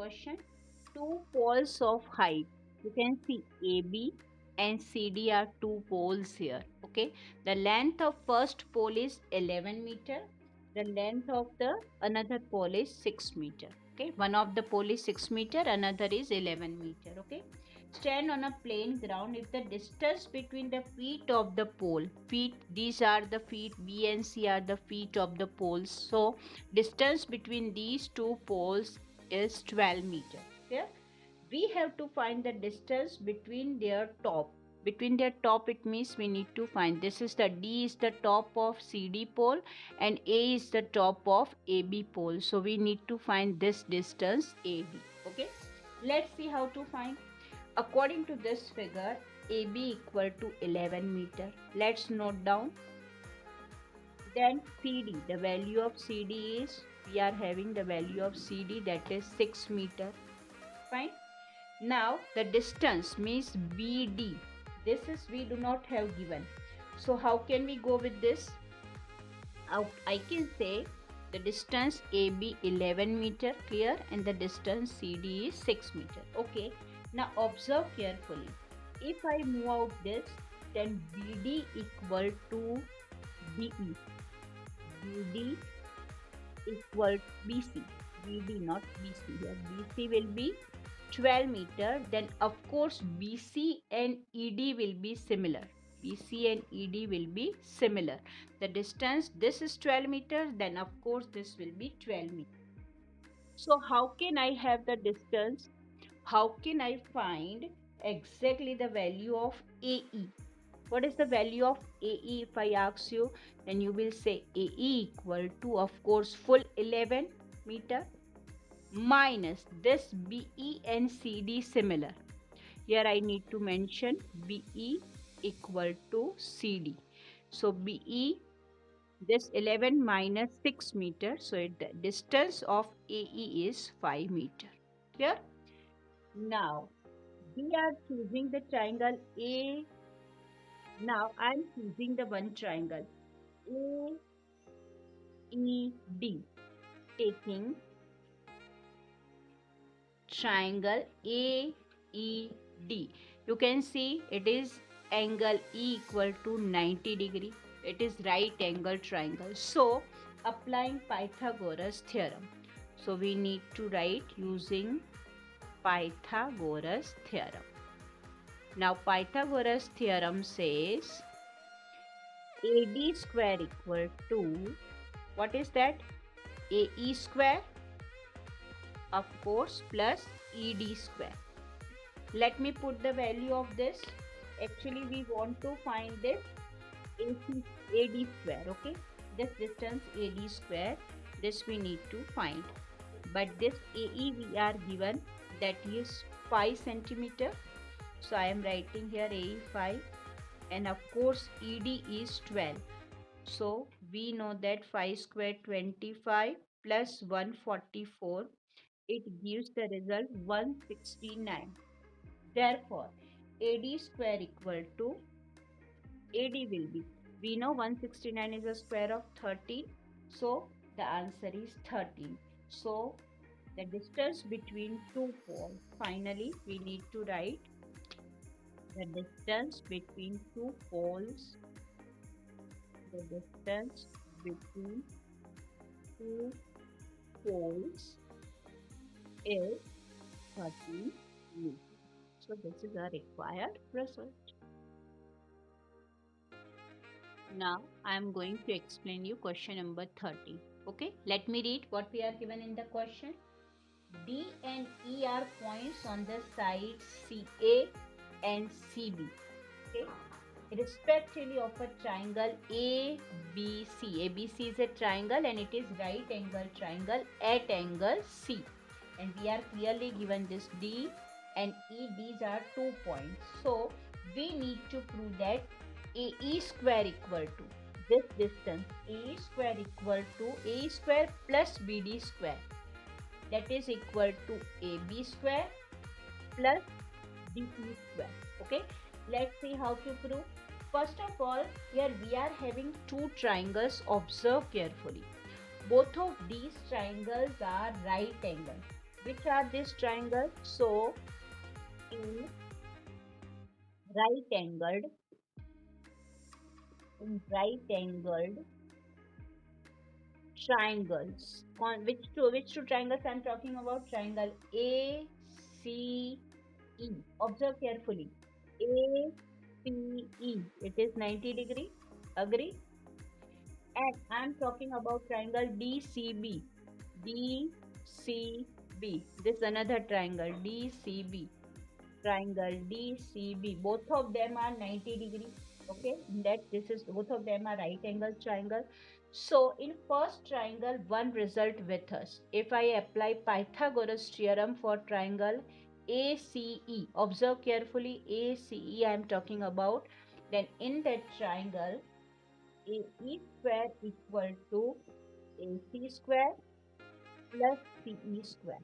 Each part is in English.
question. Two poles of height. You can see AB and CD are two poles here. Okay. The length of first pole is 11 meter. The length of the another pole is 6 meter. Okay. One of the pole is 6 meter, another is 11 meter. Okay. Stand on a plain ground if the distance between the feet of the pole, feet, these are the feet, B and C are the feet of the poles. So distance between these two poles is 12 meter. Yeah, we have to find the distance between their top. Between their top, it means we need to find, this is the D is the top of CD pole and A is the top of AB pole. So we need to find this distance AB. Okay, let's see how to find. According to this figure, AB equal to 11 meter. Let's note down. Then CD, the value of CD is, we are having the value of CD, that is 6 meter. Fine. Now the distance means BD. This is we do not have given. So how can we go with this? I can say the distance AB 11 meter, clear, and the distance CD is 6 meter. Okay. Now observe carefully. If I move out this, then BD equal to BE. BD equal BC. BD not BC. Here BC will be 12 meter. Then of course BC and ED will be similar. BC and ED will be similar. The distance, this is 12 meters, then of course this will be 12 meters. So how can I have the distance? How can I find exactly the value of AE? What is the value of AE if I ask you? Then you will say AE equal to, of course, full 11 meter minus this BE and CD similar. Here I need to mention BE equal to CD. So BE, this 11 minus 6 meter. So the distance of AE is 5 meter. Clear? Now we are choosing the triangle A. Now I am choosing the one triangle AED, taking triangle AED. You can see it is angle E equal to 90 degree. It is right angle triangle. So applying Pythagoras theorem. So we need to write using Pythagoras theorem. Now Pythagoras theorem says AD square equal to, what is that? AE square, of course, plus ED square. Let me put the value of this. Actually we want to find this AD square. Okay, this distance AD square, this we need to find. But this AE we are given, that is 5 centimeter. So I am writing here AE 5, and of course ED is 12. So we know that 5 square 25 plus 144, it gives the result 169. Therefore AD square equal to, AD will be, we know 169 is a square of 13. So the answer is 13. So the distance between two poles, finally we need to write the distance between two poles. The distance between two poles is 13 meters. So this is our required result. Now I am going to explain you question number 30. Okay, let me read what we are given in the question. D and E are points on the sides CA and CB. Okay, respectively of a triangle ABC. ABC is a triangle and it is right angle triangle at angle C. And we are clearly given this D and E. These are 2 points. So we need to prove that AE square equal to this distance. AE square equal to AE square plus BD square. That is equal to AB square plus DE square. Okay, let's see how to prove. First of all, here we are having two triangles. Observe carefully. Both of these triangles are right angle. Which are these triangles? So in right angled, right angled triangles. Which two triangles I'm talking about? Triangle A C E. Observe carefully. A C E. It is 90 degree. Agree? And I'm talking about triangle DCB. DCB. This another triangle DCB. Triangle DCB. Both of them are 90 degree. Okay, that this is both of them are right angle triangle. So in first triangle, one result with us. If I apply Pythagoras theorem for triangle ACE, observe carefully ACE I am talking about. Then in that triangle, AE square equal to AC square plus CE square.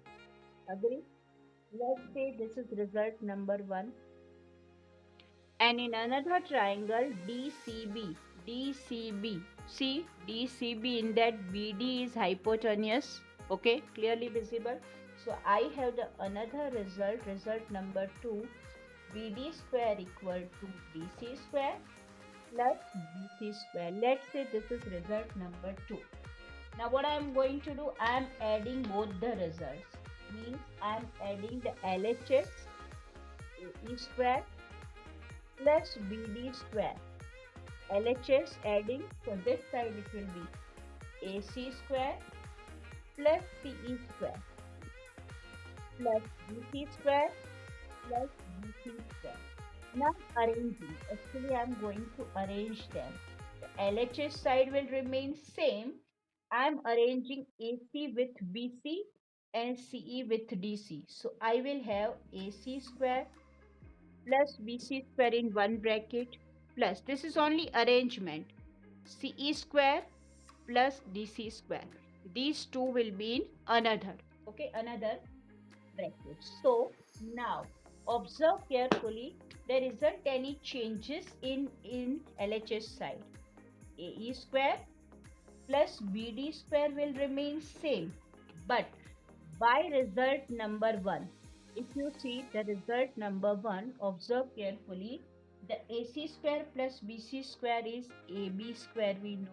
Agree? Let's say this is result number one. And in another triangle DCB, see DCB, in that BD is hypotenuse, okay, clearly visible. So I have the another result number 2, BD square equal to DC square plus BC square. Let's say this is result number 2. Now what I am going to do, I am adding both the results. Means I am adding the LHS AE square plus BD square. LHS adding, so this side it will be AC square plus CE square plus BC square plus BC square. Now arranging, actually I am going to arrange them. The LHS side will remain same. I am arranging AC with BC and CE with DC. So I will have AC square plus BC square in one bracket plus, this is only arrangement, CE square plus DC square. These two will be in another, okay, another bracket. So now observe carefully, there isn't any changes in LHS side. AE square plus BD square will remain same, but by result number 1, if you see the result number 1, observe carefully, the AC square plus BC square is AB square, we know,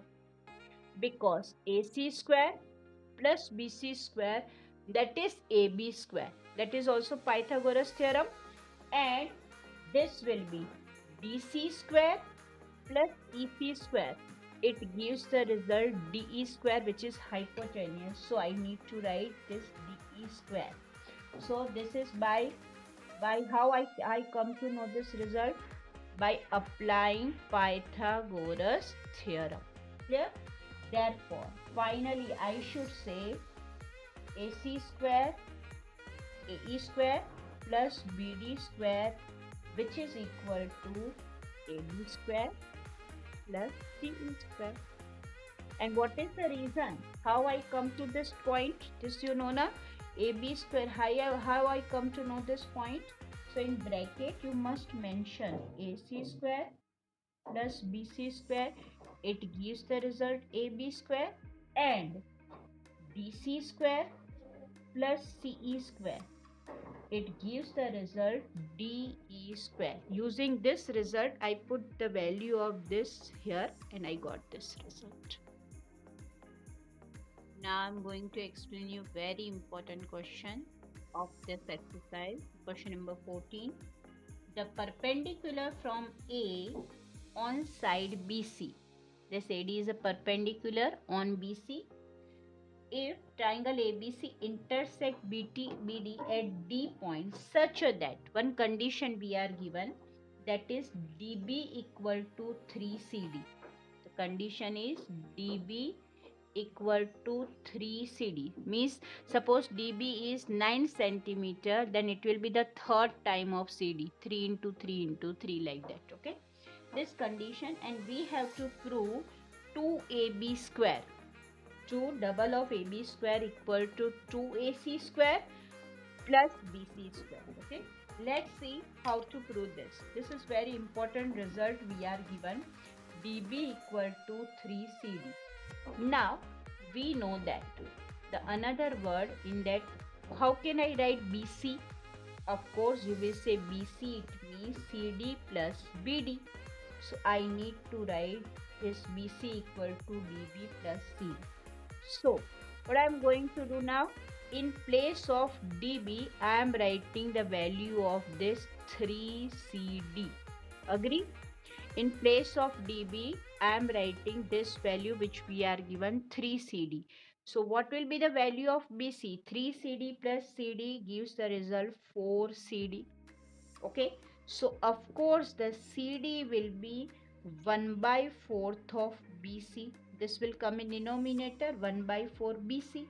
because AC square plus BC square, that is AB square, that is also Pythagoras theorem, and this will be DC square plus EC square. It gives the result DE square, which is hypotenuse. So I need to write this DE square. So this is by how I come to know this result, by applying Pythagoras theorem. Clear? Therefore, finally I should say AC square AE square plus BD square, which is equal to AB square plus CE square. And what is the reason? How I come to this point? This you know na? AB square. How I come to know this point? So in bracket you must mention AC square plus BC square. It gives the result AB square, and DC square plus CE square. It gives the result DE square. Using this result, I put the value of this here and I got this result. Now I'm going to explain you very important question of this exercise. Question number 14. The perpendicular from A on side BC. This AD is a perpendicular on BC. If triangle ABC intersect BD at D point such that one condition we are given, that is DB equal to 3CD. The condition is DB equal to 3CD. Means suppose DB is 9 centimeter, then it will be the third time of CD. 3 into 3 into 3 like that. Okay. This condition, and we have to prove 2AB square. 2 double of AB square equal to 2AC square plus BC square. Okay. Let's see how to prove this. This is very important result we are given. DB equal to 3CD. Now we know that the another word in that how can I write BC? Of course, you will say BC, it means CD plus BD. So I need to write this BC equal to DB plus CD. So what I am going to do now, in place of DB, I am writing the value of this 3CD. Agree? In place of dB, I am writing this value which we are given 3CD. So what will be the value of BC? 3CD plus CD gives the result 4CD. Okay. So of course the CD will be 1 by 4th of BC. This will come in denominator 1 by 4 BC.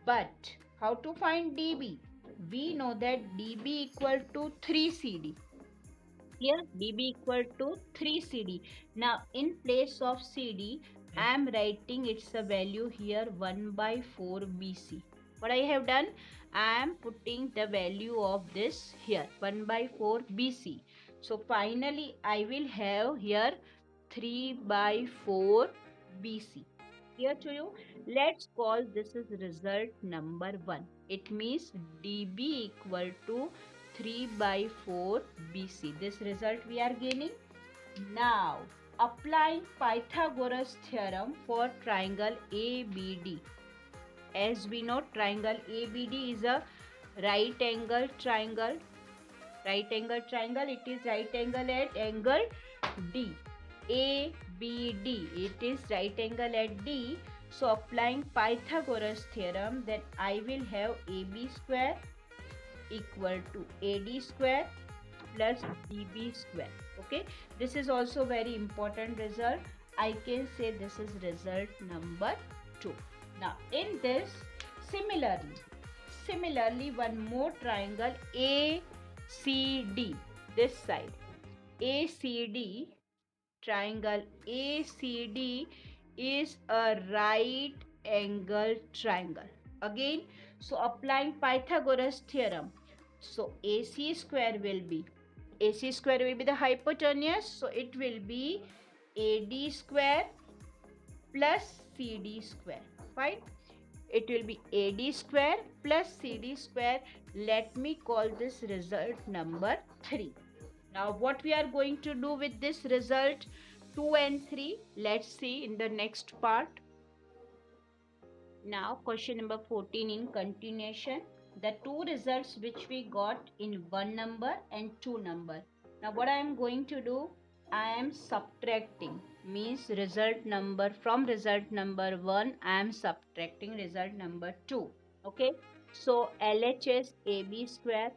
But how to find dB? We know that dB equal to 3CD. Here dB equal to 3CD. Now in place of CD, I am writing its a value here 1 by 4 BC. What I have done, I am putting the value of this here 1 by 4 BC. So finally I will have here 3 by 4 BC. Here to you, let's call this is result number 1. It means dB equal to 3 by 4 BC. This result we are gaining. Now, applying Pythagoras theorem for triangle ABD. As we know, triangle ABD is a right angle triangle. Right angle triangle, it is right angle at angle D. ABD, it is right angle at D. So applying Pythagoras theorem, then I will have AB square equal to AD square plus DB square. Okay, this is also very important result. I can say this is result number 2. Now in this, similarly one more triangle ACD, this side ACD, triangle ACD is a right angle triangle. Again, so applying Pythagoras theorem, so AC square will be the hypotenuse, so it will be AD square plus CD square. Fine, it will be AD square plus CD square. Let me call this result number 3. Now what we are going to do with this result 2 and 3, let's see in the next part. Now question number 14 in continuation. The two results which we got in one number and two number. Now what I am going to do, I am subtracting, means result number from result number 1 I am subtracting result number 2. Okay, so LHS AB square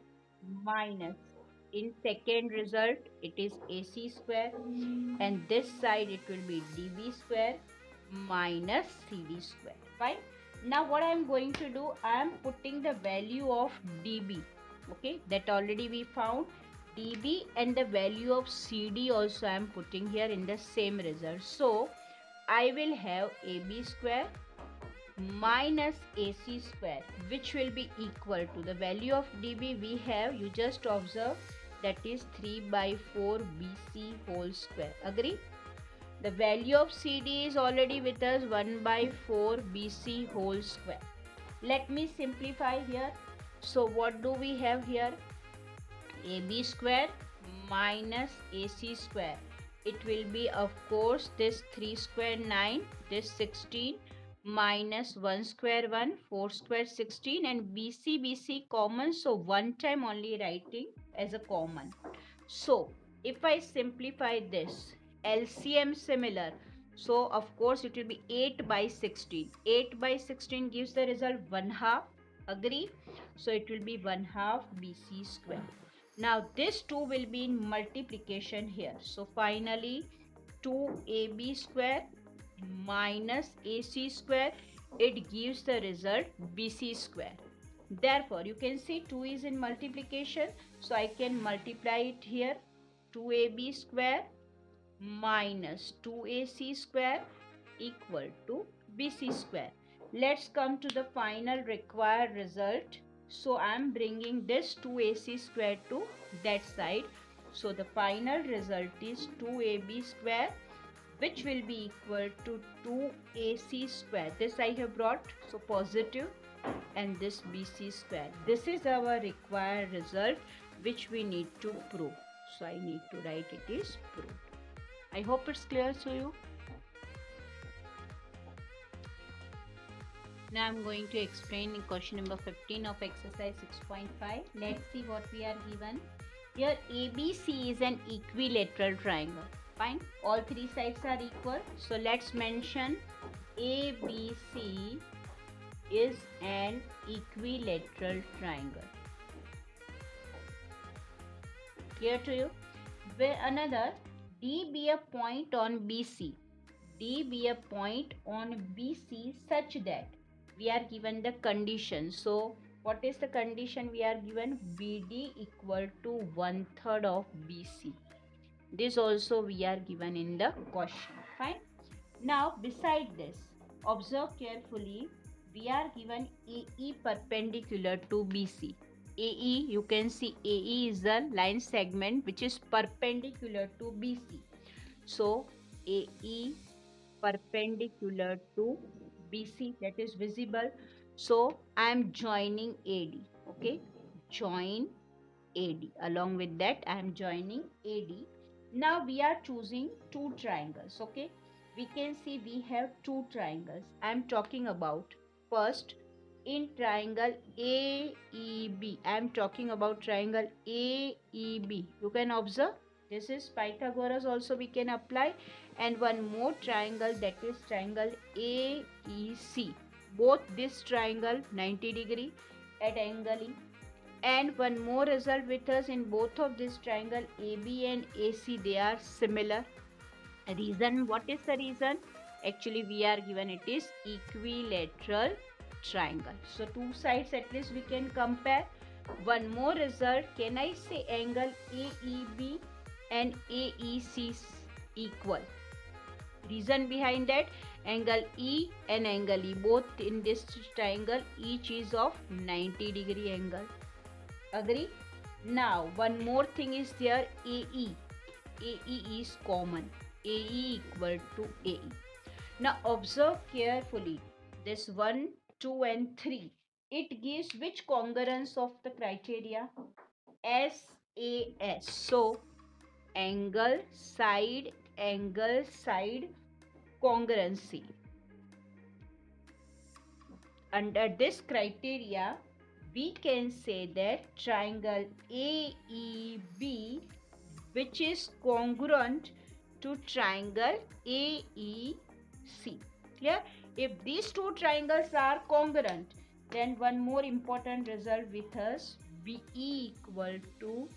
minus, in second result it is AC square, and this side it will be DB square minus CD square. Fine. Now what I am going to do, I am putting the value of dB. Okay, that already we found dB, and the value of CD also I am putting here in the same result. So I will have AB square minus AC square, which will be equal to the value of dB we have, you just observe, that is 3 by 4 BC whole square. Agree? The value of CD is already with us 1 by 4 BC whole square. Let me simplify here. So what do we have here? AB square minus AC square. It will be of course this 3 square 9, this 16 minus 1 square 1, 4 square 16, and BC common, so one time only writing as a common. So if I simplify this, LCM similar, so of course it will be 8 by 16. 8 by 16 gives the result 1/2. Agree? So it will be 1/2 BC square. Now this 2 will be in multiplication here. So finally 2AB square minus AC square, it gives the result BC square. Therefore you can see 2 is in multiplication, so I can multiply it here. 2AB square minus 2AC square equal to BC square. Let's come to the final required result. So I am bringing this 2AC square to that side. So the final result is 2AB square, which will be equal to 2AC square. This I have brought, so positive, and this BC square. This is our required result which we need to prove. So I need to write it is proved. I hope it's clear to you. Now I'm going to explain in question number 15 of exercise 6.5. Let's see what we are given. Here ABC is an equilateral triangle. Fine. All three sides are equal. So let's mention ABC is an equilateral triangle. Clear to you? Where another D be a point on BC. D be a point on BC such that we are given the condition. So what is the condition we are given? BD equal to 1/3 of BC. This also we are given in the question. Fine. Now beside this, observe carefully. We are given AE perpendicular to BC. AE, you can see AE is the line segment which is perpendicular to BC. So AE perpendicular to BC, that is visible. So I am joining AD. Okay, join AD. Along with that, I am joining AD. Now we are choosing two triangles. Okay, we can see we have two triangles. I am talking about first in triangle AEB. I am talking about triangle AEB. You can observe this is Pythagoras also we can apply, and one more triangle, that is triangle AEC. Both this triangle 90 degree at angle E, and one more result with us in both of this triangle AB and AC, they are similar. Reason, what is the reason? Actually we are given it is equilateral triangle. So two sides at least we can compare. One more result, can I say angle AEB and AEC equal? Reason behind that, angle E and angle E, both in this triangle each is of 90 degree angle. Agree? Now one more thing is there, AE. AE is common. AE equal to AE. Now observe carefully this 1, 2 and 3. It gives which congruence of the criteria? SAS. So angle side congruency. Under this criteria, we can say that triangle AEB, which is congruent to triangle AEC. Clear? If these two triangles are congruent, then one more important result with us, BE equal to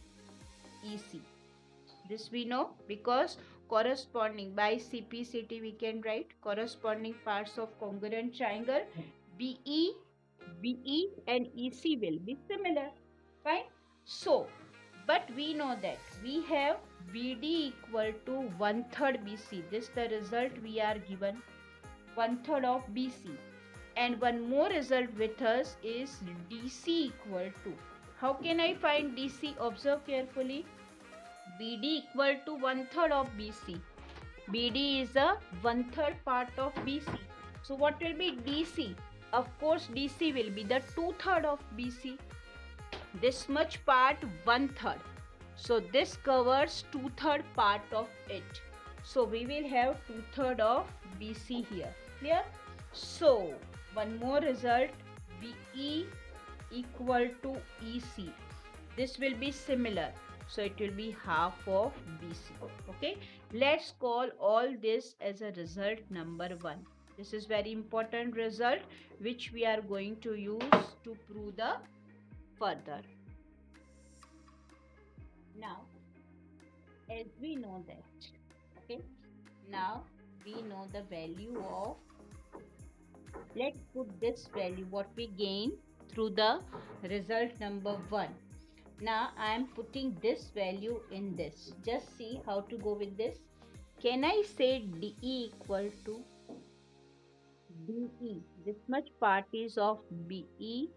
EC. This we know because corresponding by CPCT we can write corresponding parts of congruent triangle BE, BE and EC will be similar. Fine. So, but we know that we have BD equal to 1/3 BC. This the result we are given, 1/3 of BC. And one more result with us is DC equal to. How can I find DC? Observe carefully. BD equal to 1/3 of BC. BD is a 1/3 part of BC. So what will be DC? Of course DC will be the 2/3 of BC. This much part 1/3. So this covers 2/3 part of it. So we will have 2/3 of BC here. Clear? So one more result, BE equal to EC. This will be similar. So it will be half of BC. Okay. Let's call all this as a result number 1. This is very important result which we are going to use to prove the further. Now, as we know that, okay, now we know the value of, let's put this value what we gain through the result number 1. Now I am putting this value in this. Just see how to go with this. Can I say DE equal to DE? This much part is of BE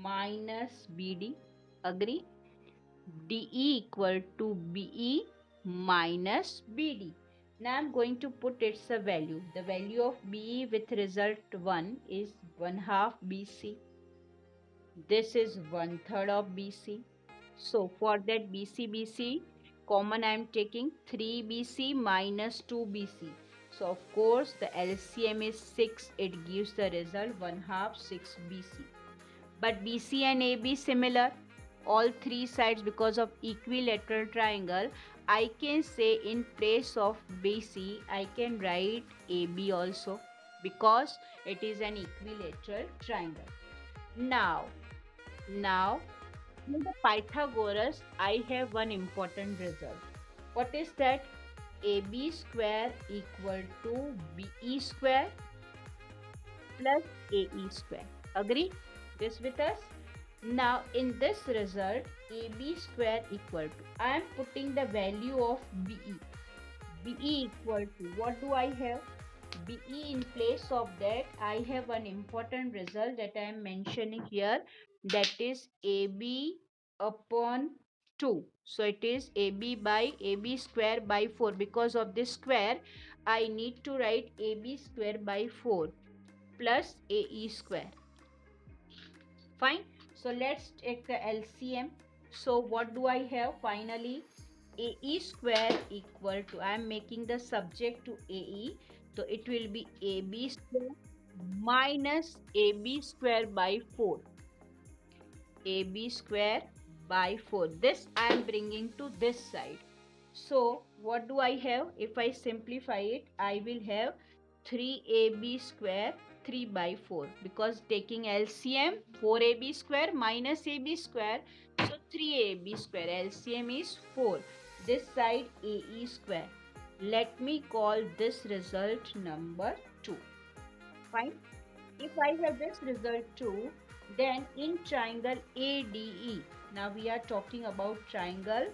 minus BD. Agree? DE equal to BE minus BD. Now I'm going to put its a value. The value of BE with result 1 is 1 half BC. This is 1/3 of BC. So for that BC common I am taking 3 BC minus 2 BC. So of course the LCM is 6. It gives the result 1 half 6 BC. But BC and AB similar. All three sides because of equilateral triangle. I can say in place of BC I can write AB also because it is an equilateral triangle. Now in the Pythagoras, I have one important result. What is that? AB square equal to BE square plus AE square. Agree this with us? Now in this result, AB square equal to, I am putting the value of BE. BE equal to, what do I have? BE in place of that, I have an important result that I am mentioning here, that is AB upon 2. So it is AB by AB square by 4. Because of this square, I need to write AB square by 4 plus AE square. Fine. So let's take the LCM. So what do I have finally? AE square equal to, I am making the subject to AE. So it will be AB square minus AB square by 4. AB square by 4. This I am bringing to this side. So what do I have? If I simplify it, I will have 3AB square 3 by 4 because taking LCM 4AB square minus AB square, so 3AB square. LCM is 4. This side AE square. Let me call this result number 2. Fine. If I have this result 2, then in triangle ADE, now we are talking about triangle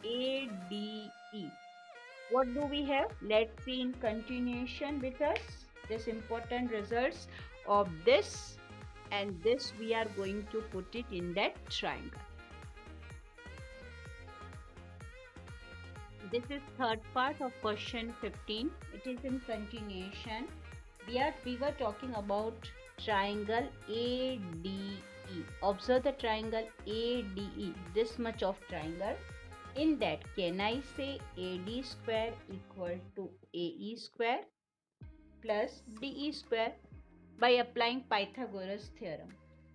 ADE. What do we have? Let's see in continuation with us this important results of this, and this we are going to put it in that triangle. This is third part of question 15. It is in continuation. We were talking about triangle ADE. Observe the triangle ADE, this much of triangle. In that, can I say AD square equal to AE square plus DE square by applying Pythagoras theorem?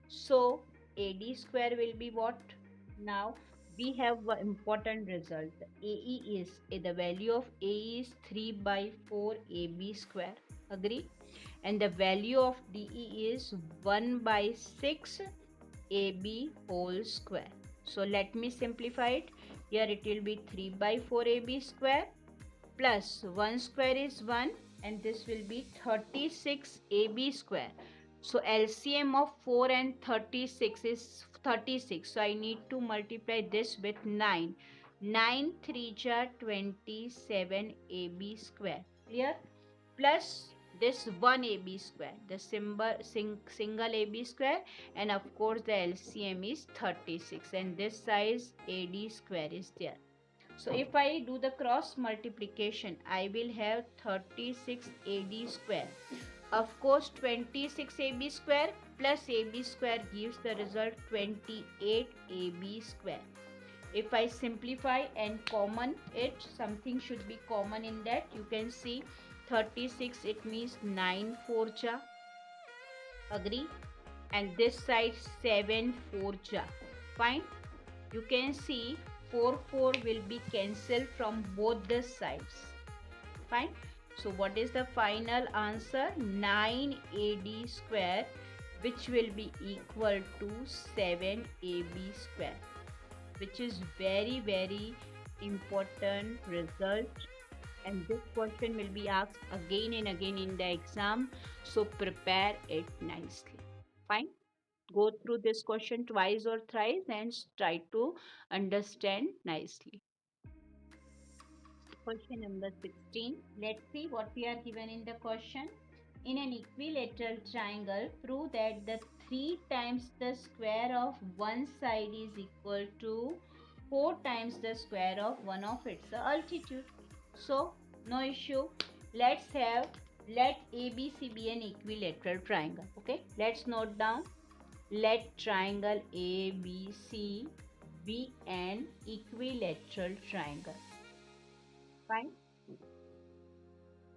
So AD square will be what? Now we have an important result. AE is, the value of AE is 3 by 4 AB square. Agree? And the value of DE is 1 by 6 AB whole square. So let me simplify it. Here it will be 3 by 4 AB square plus 1 square is 1, and this will be 36 AB square. So LCM of 4 and 36 is 36. So I need to multiply this with 9. 9 3 ja 27 AB square. Clear? Plus this 1 AB square, the single AB square, and of course the LCM is 36, and this size AD square is there. So if I do the cross multiplication, I will have 36 AD square. Of course 26 AB square plus AB square gives the result 28 AB square. If I simplify and common it, something should be common in that. You can see 36, it means 9 4 ja. Agree? And this side 7 4 ja. Fine. You can see 4 4 will be cancelled from both the sides. Fine. So what is the final answer? 9 AD square, which will be equal to 7 AB square, which is very important result, and this question will be asked again and again in the exam, so prepare it nicely. Fine. Go through this question twice or thrice and try to understand nicely. Question number 16. Let's see what we are given in the question. In an equilateral triangle, prove that the 3 times the square of one side is equal to 4 times the square of one of its altitude. So No issue. Let ABC be an equilateral triangle. Okay, let's note down. Let triangle ABC be an equilateral triangle. Fine.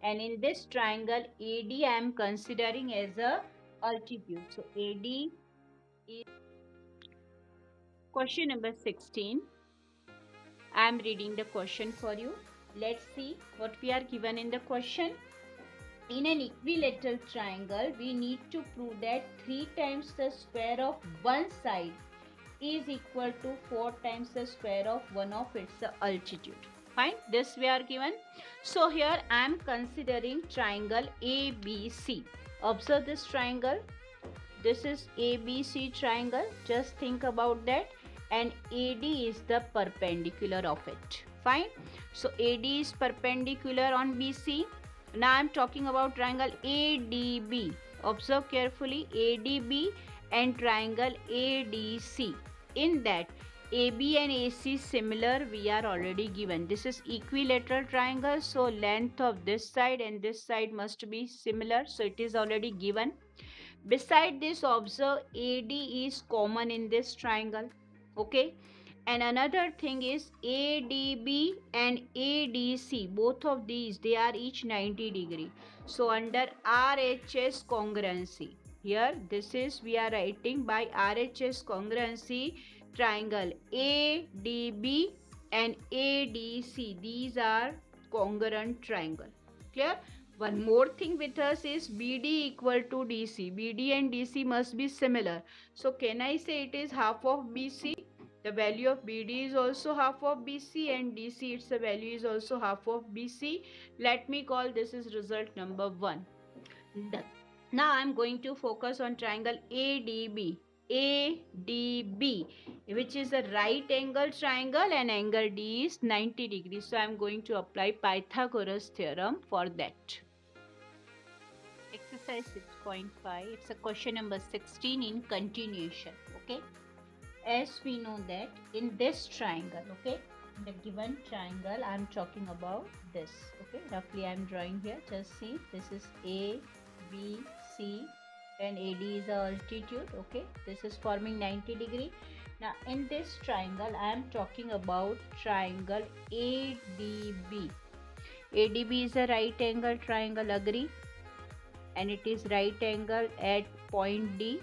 And in this triangle, AD I am considering as a altitude. So AD is question number 16. I am reading the question for you. Let's see what we are given in the question. In an equilateral triangle, we need to prove that 3 times the square of one side is equal to 4 times the square of one of its altitude. Fine, this we are given. So here I am considering triangle ABC. Observe this triangle. This is ABC triangle. Just think about that. And AD is the perpendicular of it. Fine. So AD is perpendicular on BC. Now I am talking about triangle ADB. Observe carefully, ADB and triangle ADC. In that, AB and AC similar, we are already given. This is equilateral triangle, so length of this side and this side must be similar, so it is already given. Beside this, observe AD is common in this triangle. Okay. And another thing is ADB and ADC, both of these, they are each 90 degree. So under RHS congruency, here this is we are writing by RHS congruency, triangle ADB and ADC, these are congruent triangle. Clear? One more thing with us is BD equal to DC. BD and DC must be similar. So can I say it is half of BC? The value of BD is also half of BC and DC its value is also half of BC. Let me call this is result number 1. Done. Now I am going to focus on triangle ADB. ADB, which is a right angle triangle and angle D is 90 degrees. So I am going to apply Pythagoras theorem for that. Exercise 6.5. It's a question number 16 in continuation. Okay. As we know that in this triangle, okay, in the given triangle, I am talking about this. Okay. Roughly I am drawing here. Just see, this is A, B, C and AD is the altitude. Okay. This is forming 90 degree. Now in this triangle, I am talking about triangle ADB. ADB is a right angle triangle, agree? And it is right angle at point D,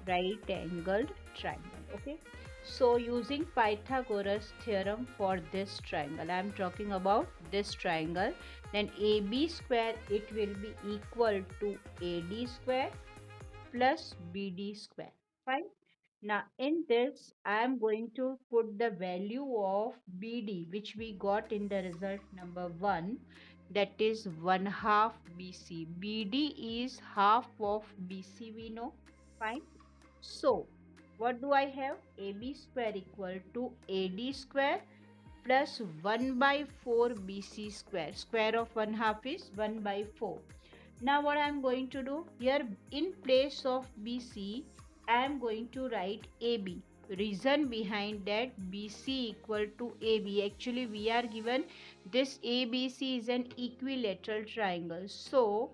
right angled triangle. Okay. So using Pythagoras theorem for this triangle, I am talking about this triangle, then AB square, it will be equal to AD square plus BD square. Fine. Now in this, I am going to put the value of BD, which we got in the result number 1, that is 1/2 BC. BD is half of BC, we know. Fine. So what do I have? AB square equal to AD square plus 1 by 4 BC square. Square of 1/2 is 1 by 4. Now what I am going to do here, in place of BC, I am going to write AB. Reason behind that, BC equal to AB. Actually we are given this ABC is an equilateral triangle. So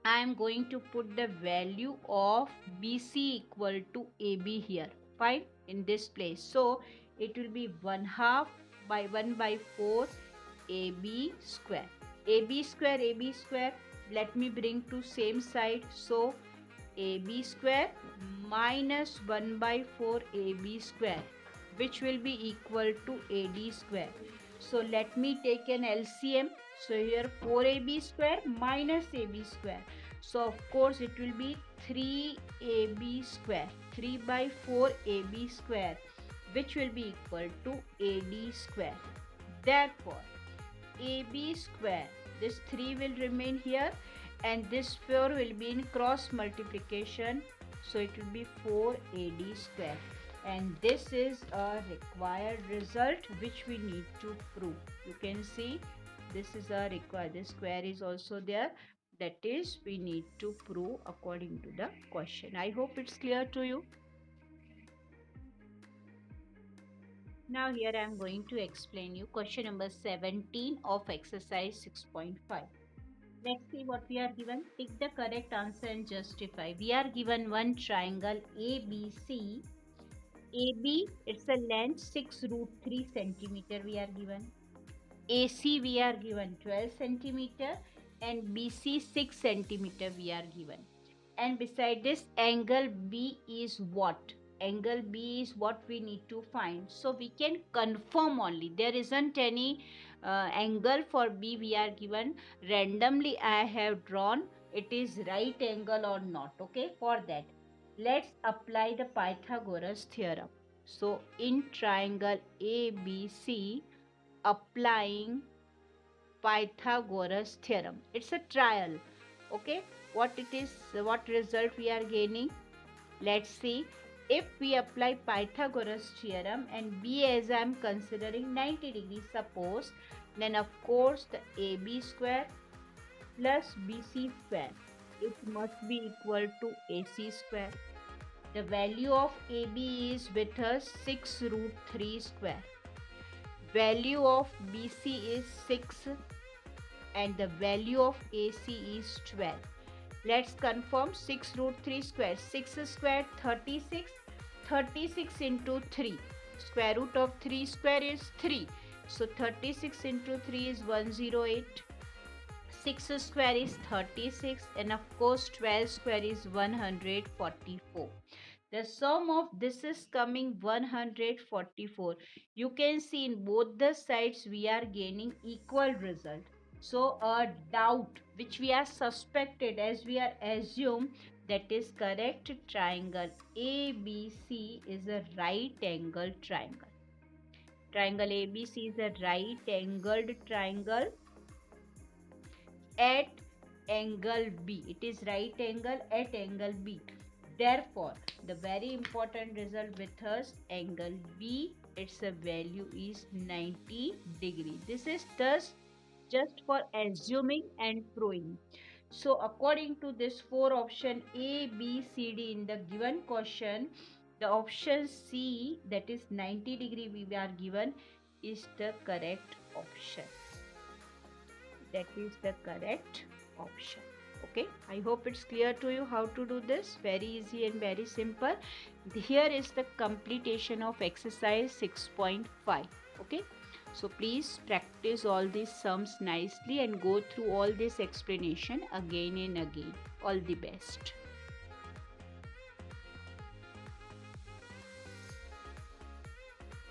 I am going to put the value of BC equal to AB here. Fine, in this place. So it will be 1/2 by 1 by 4 AB square. AB square, AB square. Let me bring to same side. So AB square minus 1 by 4 AB square, which will be equal to AD square. So let me take an LCM. So here 4AB square minus AB square. So of course it will be 3AB square. 3 by 4 AB square, which will be equal to AD square. Therefore, AB square, this 3 will remain here and this 4 will be in cross multiplication. So it will be 4AD square. And this is a required result which we need to prove. You can see this is a required, this square is also there, that is we need to prove according to the question. I hope it's clear to you. Now here I am going to explain you question number 17 of exercise 6.5. Let's see what we are given. Pick the correct answer and justify. We are given one triangle ABC. AB, it's a length 6 root 3 centimeter we are given. AC we are given 12 centimeter and BC 6 centimeter we are given. And beside this angle B is what? Angle B is what we need to find. So we can confirm only. There isn't any angle for B we are given. Randomly I have drawn. It is right angle or not. Okay, for that let's apply the Pythagoras theorem. So in triangle ABC, applying Pythagoras theorem. It's a trial. Okay, what it is, what result we are gaining? Let's see. If we apply Pythagoras theorem and B as I am considering 90 degrees, suppose, then of course the AB square plus BC square, it must be equal to AC square. The value of AB is with us 6 root 3 square. Value of BC is 6 and the value of AC is 12. Let's confirm 6 root 3 square. 6 square 36. 36 into 3. Square root of 3 square is 3. So 36 into 3 is 108. 6 square is 36 and of course 12 square is 144. The sum of this is coming 144. You can see in both the sides we are gaining equal result. So a doubt which we are suspected as we are assumed that is correct. Triangle ABC is a right angle triangle. Triangle ABC is a right angled triangle at angle B. It is right angle at angle B. Therefore, the very important result with us, angle B, its a value is 90 degree. This is thus just for assuming and proving. So according to this four option A, B, C, D in the given question, the option C, that is 90 degree we are given, is the correct option. That is the correct option. Okay, I hope it's clear to you how to do this. Very easy and very simple. Here is the completion of exercise 6.5. Okay, so please practice all these sums nicely and go through all this explanation again and again. All the best.